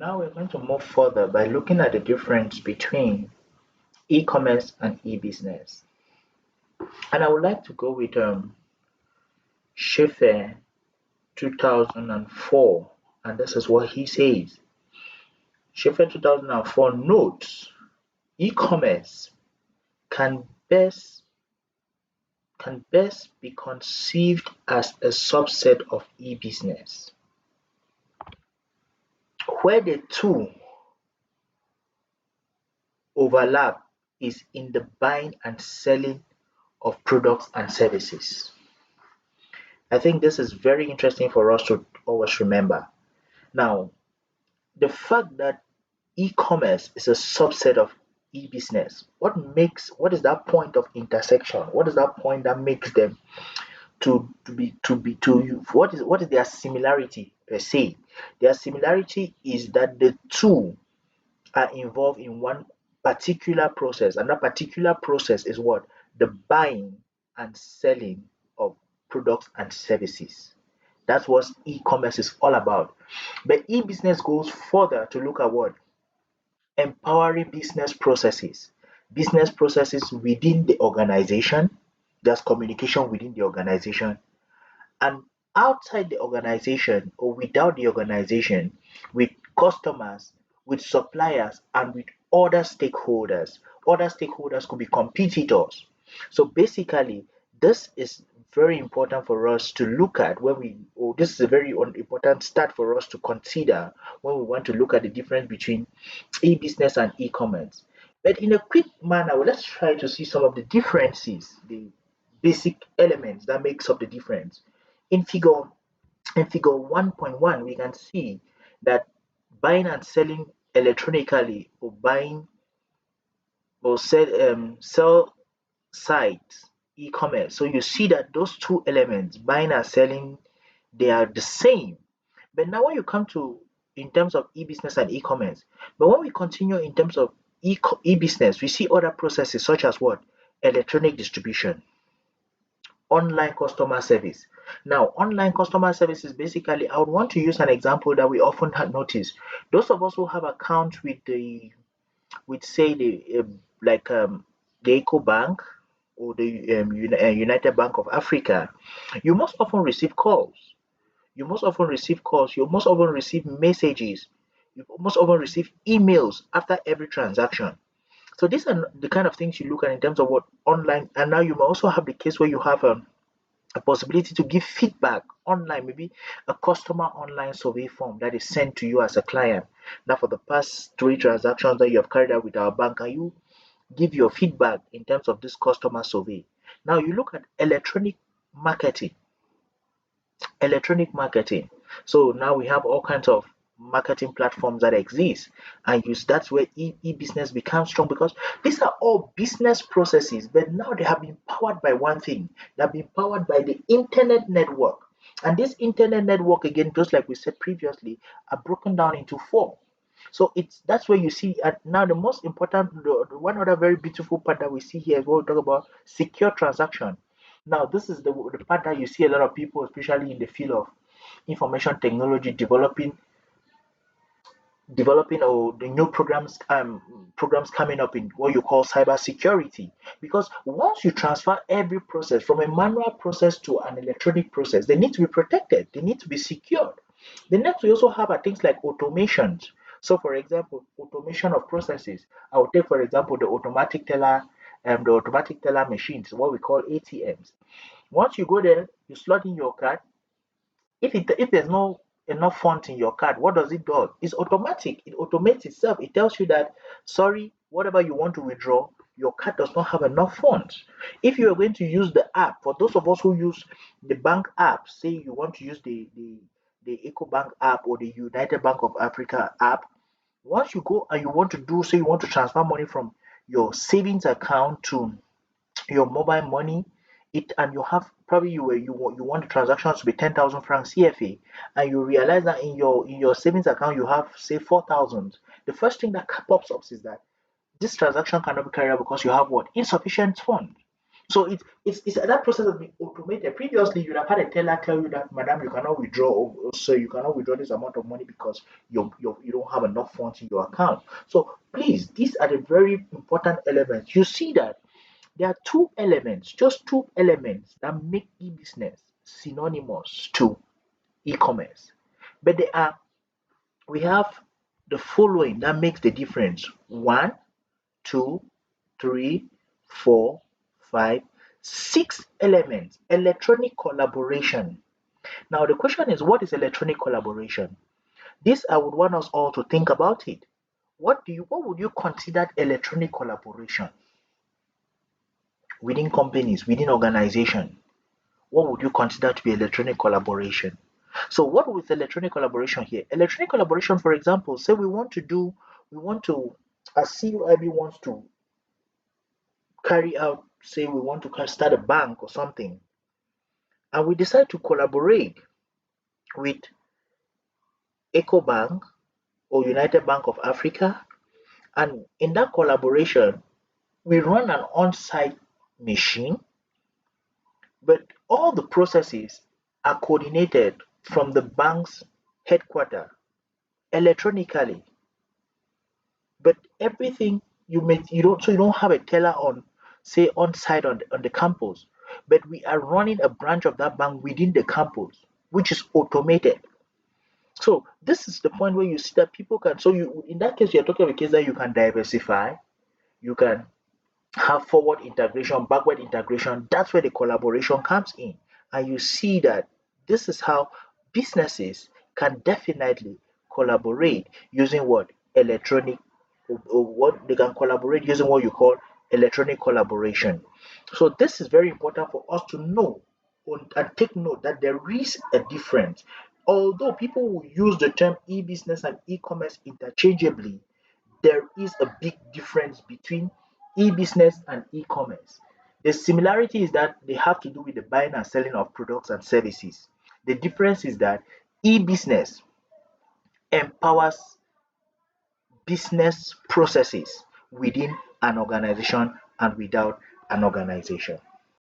Now we're going to move further by looking at the difference between e-commerce and e-business. And I would like to go with Schaefer 2004, and this is what he says. Schaefer 2004 notes e-commerce can best can best be conceived as a subset of e-business, where the two overlap is in the buying and selling of products and services. I think this is very interesting for us to always remember. Now, the fact that e-commerce is a subset of e-business, what is that point of intersection? What is that point that makes them to you? What is their similarity per se? Their similarity is that the two are involved in one particular process, and that particular process is what? The buying and selling of products and services. That's what e-commerce is all about. But e-business goes further to look at what? Empowering business processes within the organization. There's communication within the organization, and outside the organization or without the organization, with customers, with suppliers, and with other stakeholders. Other stakeholders could be competitors. So basically, this is very important for us to look at when we, or this is a very important start for us to consider when we want to look at the difference between e-business and e-commerce. But in a quick manner, well, let's try to see some of the differences, the basic elements that makes up the difference. In figure in figure 1.1, we can see that buying and selling electronically or buying or sell sites, e-commerce. So you see that those two elements, buying and selling, they are the same. But now when you come to in terms of e-business and e-commerce, but when we continue in terms of e-business, we see other processes such as what? Electronic distribution, online customer service. Now, online customer service is basically, I would want to use an example that we often had noticed. Those of us who have accounts with say the Eco Bank or the United Bank of Africa, you must often receive calls. You must often receive calls. You must often receive messages. You must often receive emails after every transaction. So these are the kind of things you look at in terms of what online. And now you may also have the case where you have a possibility to give feedback online, maybe a customer online survey form that is sent to you as a client. Now, for the past three transactions that you have carried out with our bank, can you give your feedback in terms of this customer survey? Now, you look at marketing electronic marketing. So now we have all kinds of marketing platforms that exist, and use that's where e-business becomes strong because these are all business processes, but now they have been powered by one thing. They have been powered by the internet network. And this internet network, again, just like we said previously, are broken down into four. So it's that's where you see now the most important, the one other very beautiful part that we see here is what we talk about secure transaction. Now, this is the part that you see a lot of people, especially in the field of information technology, developing or the new programs coming up in what you call cyber security. Because once you transfer every process from a manual process to an electronic process, they need to be protected, they need to be secured. The next, we also have things like automations. So, for example, automation of processes. I will take, for example, the automatic teller machines, what we call ATMs. Once you go there, you slot in your card. If there's no enough funds in your card, what does it do? It's automatic. It automates itself. It tells you that sorry, whatever you want to withdraw, your card does not have enough funds. If you are going to use the app, for those of us who use the bank app, say you want to use the EcoBank app or the United Bank of Africa app, once you go and you want to do, say you want to transfer money from your savings account to your mobile money, it and you have probably you want the transactions to be 10,000 francs CFA, and you realize that in your savings account you have say 4,000. The first thing that pops up is that this transaction cannot be carried out because you have what? Insufficient funds. So it's that process has been automated. Previously, you'd have had a teller tell you that, Madam, you cannot withdraw, so you cannot withdraw this amount of money because you don't have enough funds in your account. So please, these are the very important elements. You see that there are two elements, just two elements that make e-business synonymous to e-commerce. But we have the following that makes the difference. One, two, three, four, five, six elements. Electronic collaboration. Now the question is, what is electronic collaboration? This I would want us all to think about it. What would you consider electronic collaboration within companies, within organization? What would you consider to be electronic collaboration? So what with electronic collaboration here? Electronic collaboration, for example, say we want to, as CUIB wants to carry out, say we want to start a bank or something, and we decide to collaborate with EcoBank or United Bank of Africa, and in that collaboration, we run an on-site machine, but all the processes are coordinated from the bank's headquarters electronically. But everything you don't have a teller on, say, on site on the campus, but we are running a branch of that bank within the campus, which is automated. So this is the point where you see that people can, so you, in that case, you're talking about a case that you can diversify, you can have forward integration, backward integration. That's where the collaboration comes in. And you see that this is how businesses can definitely collaborate using what? Electronic, or what they can collaborate using what you call electronic collaboration. So this is very important for us to know and take note that there is a difference. Although people will use the term e-business and e-commerce interchangeably, there is a big difference between e-business and e-commerce. The similarity is that they have to do with the buying and selling of products and services. The difference is that e-business empowers business processes within an organization and without an organization.